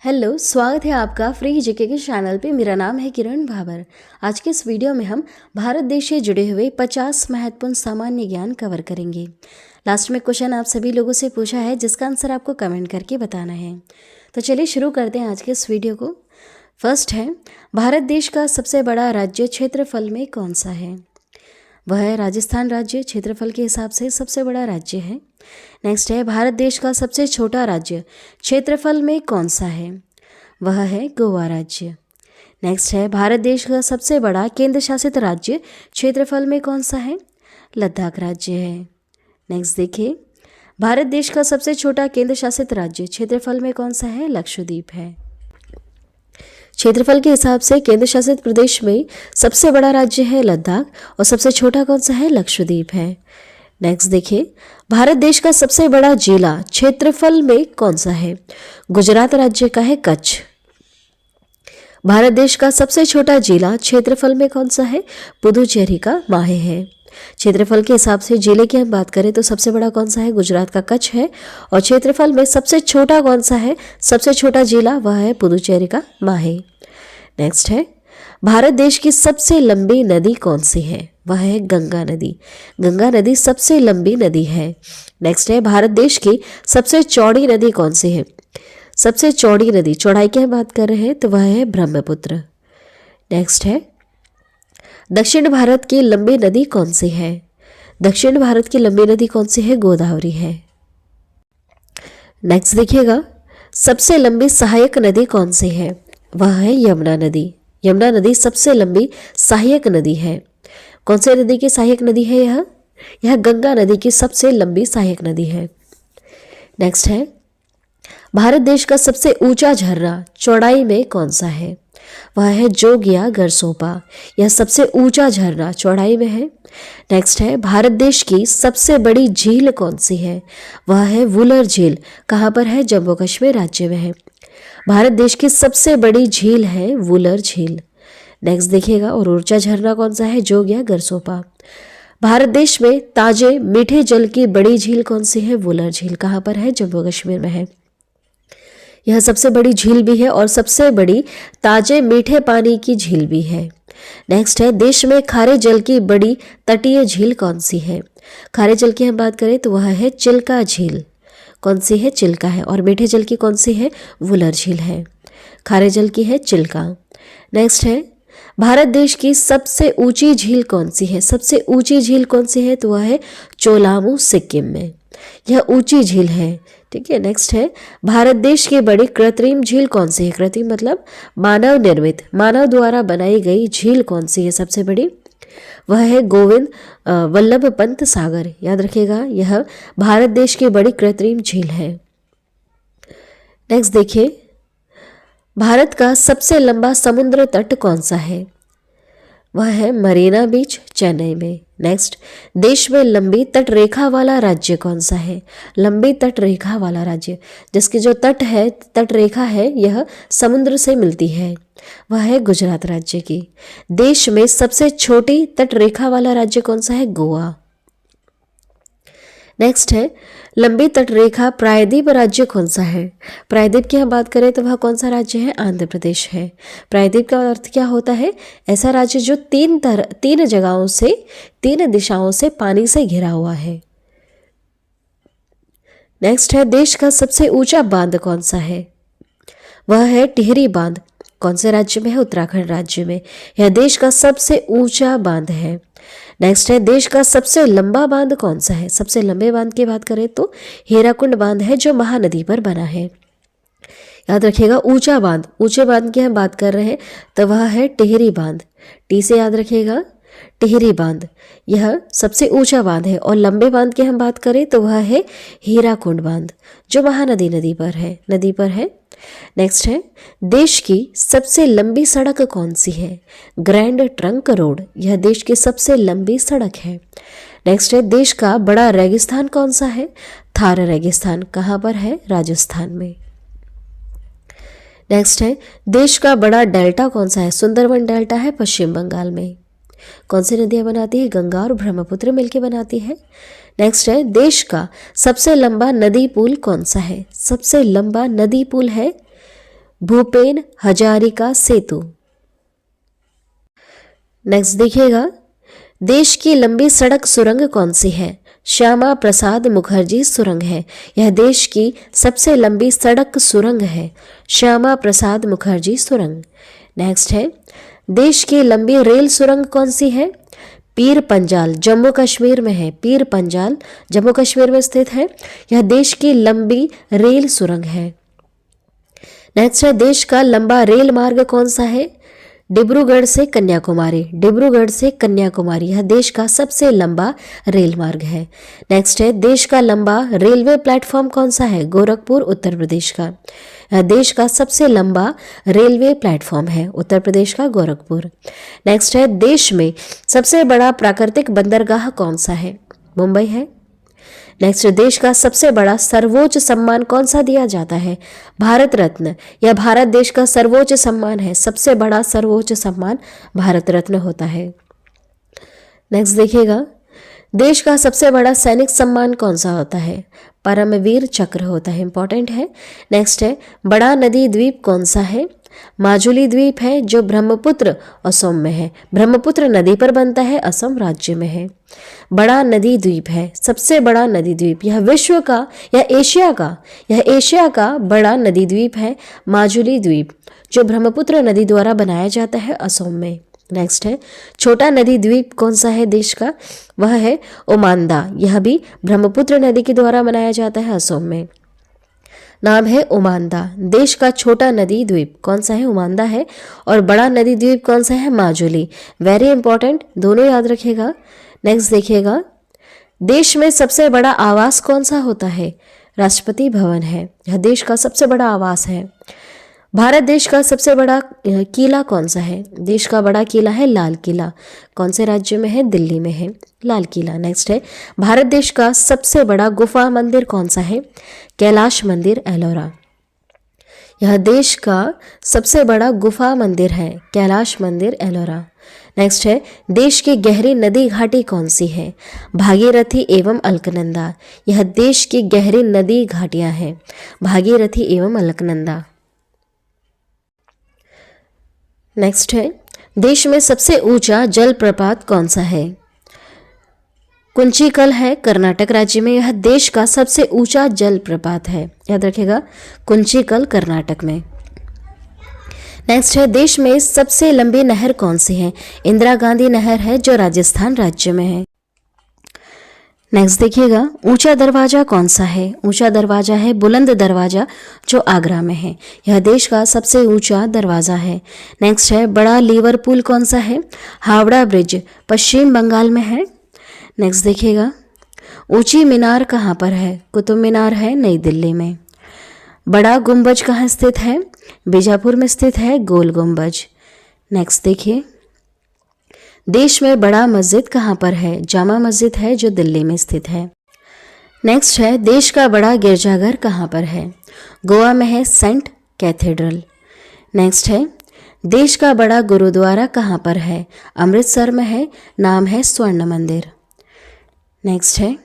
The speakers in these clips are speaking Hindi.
हेलो, स्वागत है आपका फ्री जीके के चैनल पे। मेरा नाम है किरण भाबर। आज के इस वीडियो में हम भारत देश से जुड़े हुए 50 महत्वपूर्ण सामान्य ज्ञान कवर करेंगे। लास्ट में क्वेश्चन आप सभी लोगों से पूछा है जिसका आंसर आपको कमेंट करके बताना है। तो चलिए शुरू करते हैं आज के इस वीडियो को। फर्स्ट है, भारत देश का सबसे बड़ा राज्य क्षेत्रफल में कौन सा है? वह है राजस्थान राज्य, क्षेत्रफल के हिसाब से सबसे बड़ा राज्य है। नेक्स्ट है, भारत देश का सबसे छोटा राज्य क्षेत्रफल में कौन सा है? वह है गोवा राज्य। नेक्स्ट है, भारत देश का सबसे बड़ा केंद्र शासित राज्य क्षेत्रफल में कौन सा है? लद्दाख राज्य है। नेक्स्ट देखिए, भारत देश का सबसे छोटा केंद्र शासित राज्य क्षेत्रफल में कौन सा है? लक्षद्वीप है। क्षेत्रफल के हिसाब से केंद्र शासित प्रदेश में सबसे बड़ा राज्य है लद्दाख और सबसे छोटा कौन सा है? लक्षद्वीप है। नेक्स्ट देखिए, भारत देश का सबसे बड़ा जिला क्षेत्रफल में कौन सा है? गुजरात राज्य का है कच्छ। भारत देश का सबसे छोटा जिला क्षेत्रफल में कौन सा है? पुदुचेरी का माहे है। क्षेत्रफल के हिसाब से जिले की हम बात करें तो सबसे बड़ा कौन सा है? गुजरात का कच्छ है। और क्षेत्रफल में सबसे छोटा कौन सा है? सबसे छोटा जिला वह है पुदुचेरी का माहे। नेक्स्ट है, भारत देश की सबसे लंबी नदी कौन सी है? वह है गंगा नदी। गंगा नदी सबसे लंबी नदी है। नेक्स्ट है, भारत देश की सबसे चौड़ी नदी कौन सी है? सबसे चौड़ी नदी, चौड़ाई की हम बात कर रहे हैं तो वह है ब्रह्मपुत्र। नेक्स्ट है, दक्षिण भारत की लंबी नदी कौन सी है? दक्षिण भारत की लंबी नदी कौन सी है? गोदावरी है। नेक्स्ट देखिएगा, सबसे लंबी सहायक नदी कौन सी है? वह है यमुना नदी। यमुना नदी सबसे लंबी सहायक नदी है। कौन सी नदी की सहायक नदी है यह गंगा नदी की सबसे लंबी सहायक नदी है। नेक्स्ट है, भारत देश का सबसे ऊंचा झरना चौड़ाई में कौन सा है? वह है जोगिया गरसोपा। यह सबसे ऊंचा झरना चौड़ाई में है। नेक्स्ट है, भारत देश की सबसे बड़ी झील कौन सी है? वह है वुलर झील। कहाँ पर है? जम्मू कश्मीर राज्य में है। भारत देश की सबसे बड़ी झील है वुलर झील। नेक्स्ट देखिएगा, और ऊंचा झरना कौन सा है? जोगिया गरसोपा। भारत देश में ताजे मीठे जल की बड़ी झील कौन सी है? वुलर झील। कहाँ पर है? जम्मू कश्मीर में है। यह सबसे बड़ी झील भी है और सबसे बड़ी ताजे मीठे पानी की झील भी है। नेक्स्ट है, देश में खारे जल की बड़ी तटीय झील कौन सी है? खारे जल की हम बात करें तो वह है चिल्का झील। कौन सी है? चिल्का है। और मीठे जल की कौन सी है? वुलर झील है। खारे जल की है चिल्का। नेक्स्ट है, भारत देश की सबसे ऊंची झील कौन सी है? सबसे ऊंची झील कौन सी है? तो वह है चोलामू सिक्किम में। यह ऊंची झील है। ठीक है। नेक्स्ट है, भारत देश की बड़ी कृत्रिम झील कौन सी है? कृत्रिम मतलब मानव निर्मित, मानव द्वारा बनाई गई झील कौन सी है सबसे बड़ी? वह है गोविंद वल्लभ पंत सागर। याद रखिएगा, यह भारत देश की बड़ी कृत्रिम झील है। नेक्स्ट देखिए, भारत का सबसे लंबा समुद्र तट कौन सा है? वह है मरीना बीच, चेन्नई में। नेक्स्ट, देश में लंबी तट रेखा वाला राज्य कौन सा है? लंबी तट रेखा वाला राज्य जिसकी जो तट है, तट रेखा है, यह समुद्र से मिलती है, वह है गुजरात राज्य की। देश में सबसे छोटी तट रेखा वाला राज्य कौन सा है? गोवा। नेक्स्ट है, लंबी तट रेखा प्रायद्वीप राज्य कौन सा है? प्रायद्वीप की हम बात करें तो वह कौन सा राज्य है? आंध्र प्रदेश है। प्रायद्वीप का अर्थ क्या होता है? ऐसा राज्य जो तीन जगहों से, तीन दिशाओं से पानी से घिरा हुआ है। नेक्स्ट है, देश का सबसे ऊंचा बांध कौन सा है? वह है टिहरी बांध। कौन से राज्य में है? उत्तराखंड राज्य में। यह देश का सबसे ऊंचा बांध है। नेक्स्ट है, देश का सबसे लंबा बांध कौन सा है? सबसे लंबे बांध की बात करें तो हीराकुंड बांध है जो महानदी पर बना है। याद रखिएगा, ऊंचा बांध, ऊंचे बांध की हम बात कर रहे हैं तो वह है टिहरी बांध। टी से याद रखिएगा, टिहरी बांध यह सबसे ऊंचा बांध है। और लंबे बांध की हम बात करें तो वह है हीराकुंड बांध जो महानदी नदी पर है। नेक्स्ट है, देश की सबसे लंबी सड़क कौन सी है? Grand trunk road. यह देश की सबसे लंबी सड़क है। नेक्स्ट है, देश का बड़ा रेगिस्तान कौन सा है? थार रेगिस्तान। कहाँ पर है? राजस्थान में। नेक्स्ट है, देश का बड़ा डेल्टा कौन सा है? सुंदरबन डेल्टा है पश्चिम बंगाल में। कौन सी नदियां बनाती है? गंगा और ब्रह्मपुत्र मिलकर बनाती है। नेक्स्ट है, देश का सबसे लंबा नदी पुल कौन सा है? सबसे लंबा नदी पुल है भूपेन हजारिका सेतु। नेक्स्ट देखिएगा, देश की लंबी सड़क सुरंग कौन सी है? श्यामा प्रसाद मुखर्जी सुरंग है। यह देश की सबसे लंबी सड़क सुरंग है, श्यामा प्रसाद मुखर्जी सुरंग। नेक्स्ट है, देश की लंबी रेल सुरंग कौन सी है? पीर पंजाल, जम्मू कश्मीर में है। पीर पंजाल जम्मू कश्मीर में स्थित है। यह देश की लंबी रेल सुरंग है। नेक्स्ट है, देश का लंबा रेल मार्ग कौन सा है? डिब्रूगढ़ से कन्याकुमारी, डिब्रूगढ़ से कन्याकुमारी यह देश का सबसे लंबा रेल मार्ग है। नेक्स्ट है, देश का लंबा रेलवे प्लेटफॉर्म कौन सा है? गोरखपुर उत्तर प्रदेश का। यह देश का सबसे लंबा रेलवे प्लेटफॉर्म है, उत्तर प्रदेश का गोरखपुर। नेक्स्ट है, देश में सबसे बड़ा प्राकृतिक बंदरगाह कौन सा है? मुंबई है। नेक्स्ट, देश का सबसे बड़ा सर्वोच्च सम्मान कौन सा दिया जाता है? भारत रत्न। यह भारत देश का सर्वोच्च सम्मान है, सबसे बड़ा सर्वोच्च सम्मान भारत रत्न होता है। नेक्स्ट देखिएगा, देश का सबसे बड़ा सैनिक सम्मान कौन सा होता है? परमवीर चक्र होता है, इंपॉर्टेंट है। नेक्स्ट है, बड़ा नदी द्वीप कौन सा है? माजुली द्वीप है, जो ब्रह्मपुत्र असम में है। ब्रह्मपुत्र नदी पर बनता है, असम राज्य में है। बड़ा नदी द्वीप है, सबसे बड़ा नदी द्वीप। यह विश्व का या एशिया का बड़ा नदी द्वीप है, माजुली द्वीप, जो ब्रह्मपुत्र नदी द्वारा बनाया जाता है, असम में। नेक्स्ट है, छोटा नदी द्वीप कौन सा है देश का? वह है ओमांदा। यह भी ब्रह्मपुत्र नदी के द्वारा बनाया जाता है, असम में। नाम है ओमांदा। देश का छोटा नदी द्वीप कौन सा है? ओमांदा है। और बड़ा नदी द्वीप कौन सा है? माजुली। वेरी इंपॉर्टेंट, दोनों याद रखिएगा। नेक्स्ट देखिएगा, देश में सबसे बड़ा आवास कौन सा होता है? राष्ट्रपति भवन है, यह देश का सबसे बड़ा आवास है। भारत देश का सबसे बड़ा किला कौन सा है? देश का बड़ा किला है लाल किला। कौन से राज्य में है? दिल्ली में है लाल किला। नेक्स्ट है, भारत देश का सबसे बड़ा गुफा मंदिर कौन सा है? कैलाश मंदिर एलोरा। यह देश का सबसे बड़ा गुफा मंदिर है, कैलाश मंदिर एलोरा। नेक्स्ट है, देश की गहरी नदी घाटी कौन सी है? भागीरथी एवं अलकनंदा। यह देश की गहरी नदी घाटियां हैं, भागीरथी एवं अलकनंदा। नेक्स्ट है, देश में सबसे ऊंचा जलप्रपात कौन सा है? कुंचिकल है, कर्नाटक राज्य में। यह देश का सबसे ऊंचा जलप्रपात है, याद रखिएगा, कुंचिकल कर्नाटक में। नेक्स्ट है, देश में सबसे लंबी नहर कौन सी है? इंदिरा गांधी नहर है, जो राजस्थान राज्य में है। नेक्स्ट देखिएगा, ऊंचा दरवाजा कौन सा है? ऊंचा दरवाजा है बुलंद दरवाजा, जो आगरा में है। यह देश का सबसे ऊंचा दरवाजा है। नेक्स्ट है, बड़ा लिवरपूल कौन सा है? हावड़ा ब्रिज पश्चिम बंगाल में है। नेक्स्ट देखिएगा, ऊंची मीनार कहाँ पर है? कुतुब मीनार है नई दिल्ली में। बड़ा गुंबज कहाँ स्थित है? बीजापुर में स्थित है गोल गुंबज। नेक्स्ट देखिए, देश में बड़ा मस्जिद कहाँ पर है? जामा मस्जिद है, जो दिल्ली में स्थित है। नेक्स्ट है, देश का बड़ा गिरजाघर कहाँ पर है? गोवा में है सेंट कैथेड्रल। नेक्स्ट है, देश का बड़ा गुरुद्वारा कहाँ पर है? अमृतसर में है, नाम है स्वर्ण मंदिर। नेक्स्ट है,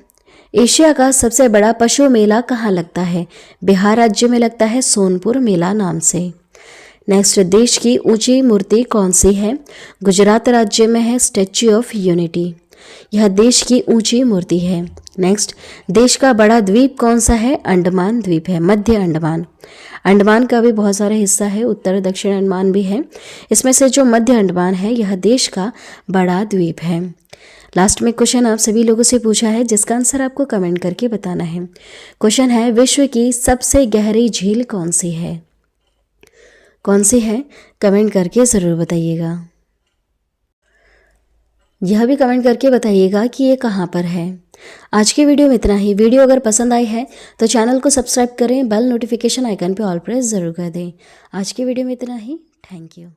एशिया का सबसे बड़ा पशु मेला कहाँ लगता है? बिहार राज्य में लगता है, सोनपुर मेला नाम से। नेक्स्ट, देश की ऊंची मूर्ति कौन सी है? गुजरात राज्य में है, स्टैच्यू ऑफ यूनिटी। यह देश की ऊंची मूर्ति है। नेक्स्ट, देश का बड़ा द्वीप कौन सा है? अंडमान द्वीप है, मध्य अंडमान। अंडमान का भी बहुत सारे हिस्सा है, उत्तर दक्षिण अंडमान भी है। इसमें से जो मध्य अंडमान है, यह देश का बड़ा द्वीप है। लास्ट में क्वेश्चन आप सभी लोगों से पूछा है, जिसका आंसर आपको कमेंट करके बताना है। क्वेश्चन है, विश्व की सबसे गहरी झील कौन सी है? कौन सी है? कमेंट करके ज़रूर बताइएगा। यह भी कमेंट करके बताइएगा कि ये कहाँ पर है। आज की वीडियो में इतना ही। वीडियो अगर पसंद आई है तो चैनल को सब्सक्राइब करें, बेल नोटिफिकेशन आइकन पे ऑल प्रेस ज़रूर कर दें। आज की वीडियो में इतना ही। Thank you.